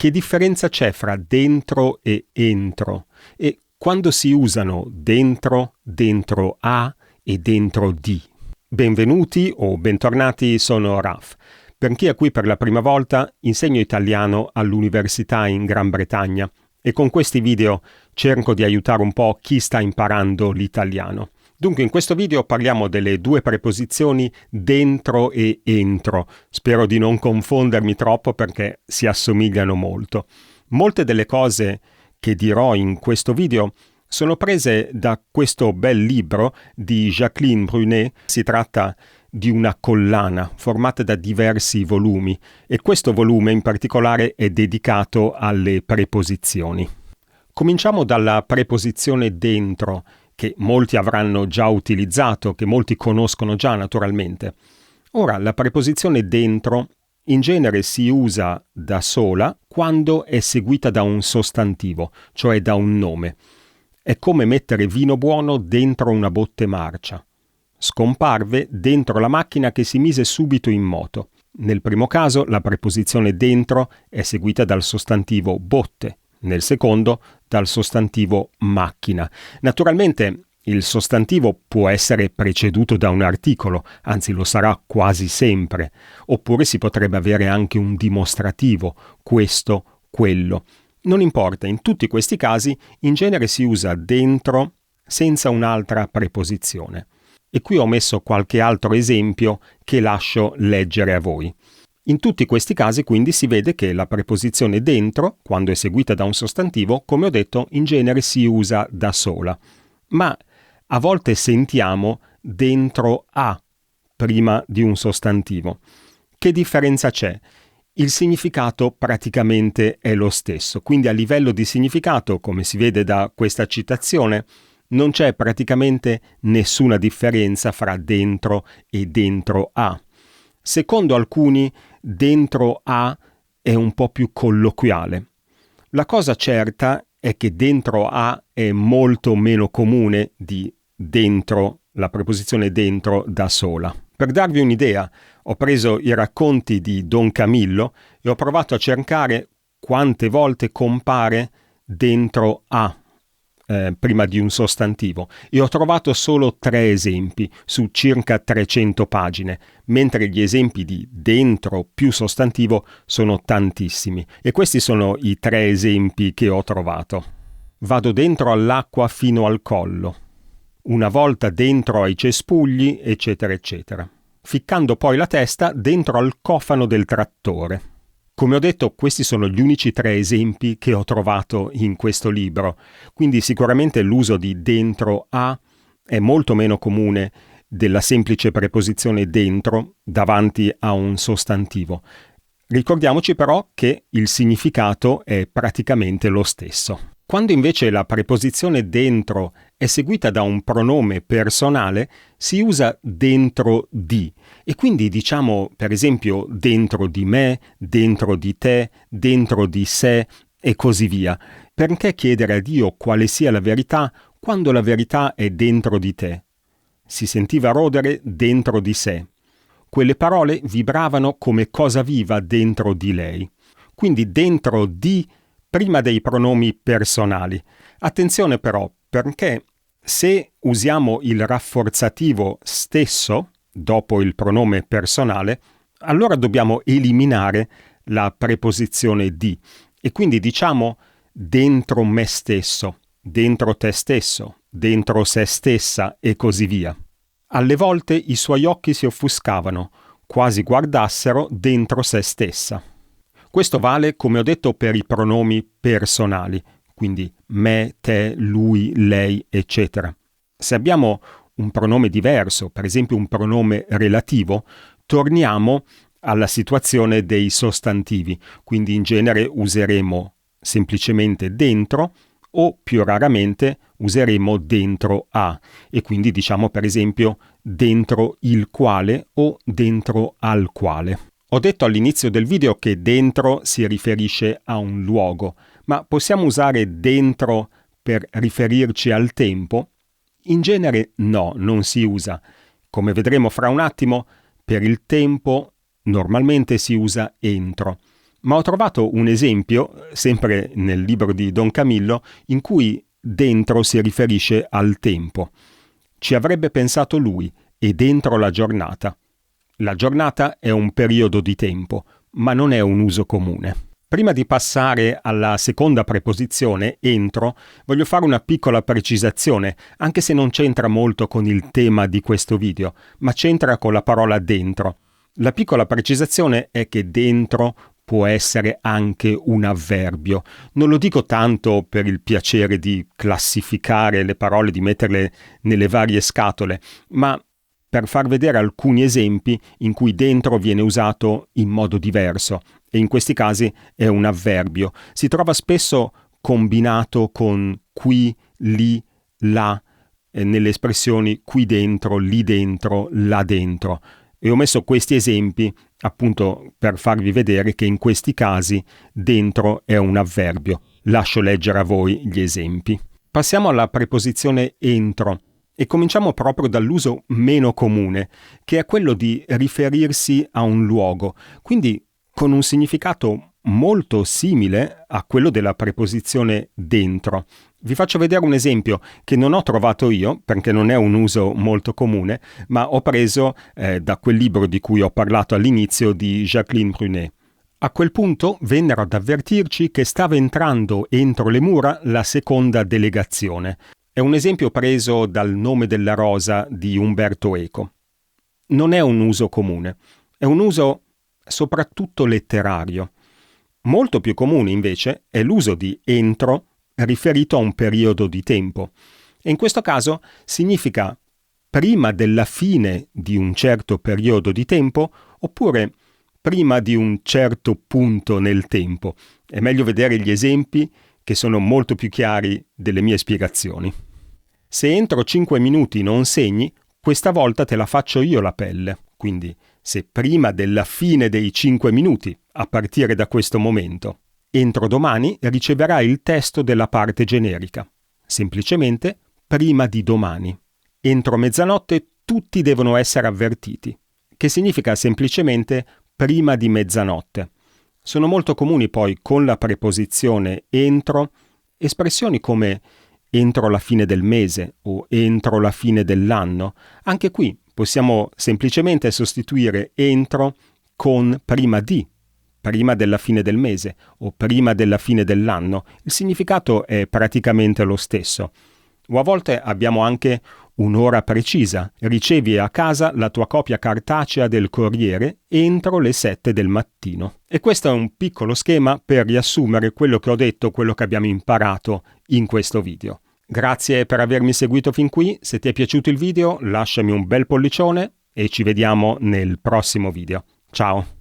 che differenza c'è fra dentro e entro? E quando si usano dentro, dentro a e dentro di? Benvenuti o bentornati, sono Raf. Per chi è qui per la prima volta, insegno italiano all'università in Gran Bretagna e con questi video cerco di aiutare un po' chi sta imparando l'italiano. Dunque in questo video parliamo delle due preposizioni dentro e entro. Spero di non confondermi troppo perché si assomigliano molto. Molte delle cose che dirò in questo video sono prese da questo bel libro di Jacqueline Brunet. Si tratta di una collana formata da diversi volumi e questo volume in particolare è dedicato alle preposizioni. Cominciamo dalla preposizione dentro, che molti avranno già utilizzato, che molti conoscono già naturalmente. Ora, la preposizione dentro in genere si usa da sola quando è seguita da un sostantivo, cioè da un nome. È come mettere vino buono dentro una botte marcia. Scomparve dentro la macchina che si mise subito in moto. Nel primo caso la preposizione dentro è seguita dal sostantivo botte, nel secondo dal sostantivo macchina. Naturalmente il sostantivo può essere preceduto da un articolo, anzi lo sarà quasi sempre, oppure si potrebbe avere anche un dimostrativo, questo, quello. Non importa, in tutti questi casi in genere si usa dentro senza un'altra preposizione. E qui ho messo qualche altro esempio che lascio leggere a voi. In tutti questi casi quindi si vede che la preposizione dentro, quando è seguita da un sostantivo, come ho detto, in genere si usa da sola. Ma a volte sentiamo dentro a prima di un sostantivo. Che differenza c'è? Il significato praticamente è lo stesso, quindi a livello di significato, come si vede da questa citazione, non c'è praticamente nessuna differenza fra dentro e dentro a. Secondo alcuni, dentro a è un po' più colloquiale. La cosa certa è che dentro a è molto meno comune di dentro, la preposizione dentro da sola. Per darvi un'idea, ho preso i racconti di Don Camillo e ho provato a cercare quante volte compare dentro a prima di un sostantivo e ho trovato solo 3 esempi su circa 300 pagine, mentre gli esempi di dentro più sostantivo sono tantissimi. E questi sono i 3 esempi che ho trovato. Vado dentro all'acqua fino al collo. Una volta dentro ai cespugli, eccetera, eccetera. Ficcando poi la testa dentro al cofano del trattore. Come ho detto, questi sono gli unici 3 esempi che ho trovato in questo libro, quindi sicuramente l'uso di dentro a è molto meno comune della semplice preposizione dentro davanti a un sostantivo. Ricordiamoci però che il significato è praticamente lo stesso. Quando invece la preposizione dentro è seguita da un pronome personale, si usa dentro di e quindi diciamo per esempio dentro di me, dentro di te, dentro di sé e così via. Perché chiedere a Dio quale sia la verità quando la verità è dentro di te? Si sentiva rodere dentro di sé. Quelle parole vibravano come cosa viva dentro di lei. Quindi dentro di prima dei pronomi personali. Attenzione però, perché se usiamo il rafforzativo stesso dopo il pronome personale, allora dobbiamo eliminare la preposizione di e quindi diciamo dentro me stesso, dentro te stesso, dentro se stessa e così via. Alle volte i suoi occhi si offuscavano, quasi guardassero dentro se stessa. Questo vale, come ho detto, per i pronomi personali, quindi me, te, lui, lei, eccetera. Se abbiamo un pronome diverso, per esempio un pronome relativo, torniamo alla situazione dei sostantivi, quindi in genere useremo semplicemente dentro o più raramente useremo dentro a e quindi diciamo per esempio dentro il quale o dentro al quale. Ho detto all'inizio del video che dentro si riferisce a un luogo, ma possiamo usare dentro per riferirci al tempo? In genere no, non si usa. Come vedremo fra un attimo, per il tempo normalmente si usa entro, Ma ho trovato un esempio, sempre nel libro di Don Camillo, in cui dentro si riferisce al tempo. Ci avrebbe pensato lui, e dentro la giornata. La giornata è un periodo di tempo, ma non è un uso comune. Prima di passare alla seconda preposizione, entro, voglio fare una piccola precisazione, anche se non c'entra molto con il tema di questo video, ma c'entra con la parola dentro. La piccola precisazione è che dentro può essere anche un avverbio. Non lo dico tanto per il piacere di classificare le parole, di metterle nelle varie scatole, ma per far vedere alcuni esempi in cui dentro viene usato in modo diverso, e in questi casi è un avverbio. Si trova spesso combinato con qui, lì, là, nelle espressioni qui dentro, lì dentro, là dentro. E ho messo questi esempi appunto per farvi vedere che in questi casi dentro è un avverbio. Lascio leggere a voi gli esempi. Passiamo alla preposizione entro e cominciamo proprio dall'uso meno comune, che è quello di riferirsi a un luogo, quindi con un significato molto simile a quello della preposizione dentro. Vi faccio vedere un esempio che non ho trovato io, perché non è un uso molto comune, ma ho preso da quel libro di cui ho parlato all'inizio di Jacqueline Brunet. A quel punto vennero ad avvertirci che stava entrando entro le mura la seconda delegazione. È un esempio preso dal Nome della rosa di Umberto Eco. Non è un uso comune, è un uso soprattutto letterario. Molto più comune invece è l'uso di entro riferito a un periodo di tempo. E in questo caso significa prima della fine di un certo periodo di tempo oppure prima di un certo punto nel tempo. È meglio vedere gli esempi che sono molto più chiari delle mie spiegazioni. Se entro 5 minuti non segni, questa volta te la faccio io la pelle. Quindi, se prima della fine dei 5 minuti, a partire da questo momento, entro domani riceverai il testo della parte generica. Semplicemente prima di domani. Entro mezzanotte tutti devono essere avvertiti, che significa semplicemente prima di mezzanotte. Sono molto comuni poi con la preposizione entro espressioni come entro la fine del mese o entro la fine dell'anno. Anche qui possiamo semplicemente sostituire entro con prima della fine del mese o prima della fine dell'anno. Il significato è praticamente lo stesso. O a volte abbiamo anche un'ora precisa. Ricevi a casa la tua copia cartacea del Corriere entro le 7 del mattino. E questo è un piccolo schema per riassumere quello che ho detto, quello che abbiamo imparato in questo video. Grazie per avermi seguito fin qui. Se ti è piaciuto il video, lasciami un bel pollicione e ci vediamo nel prossimo video. Ciao!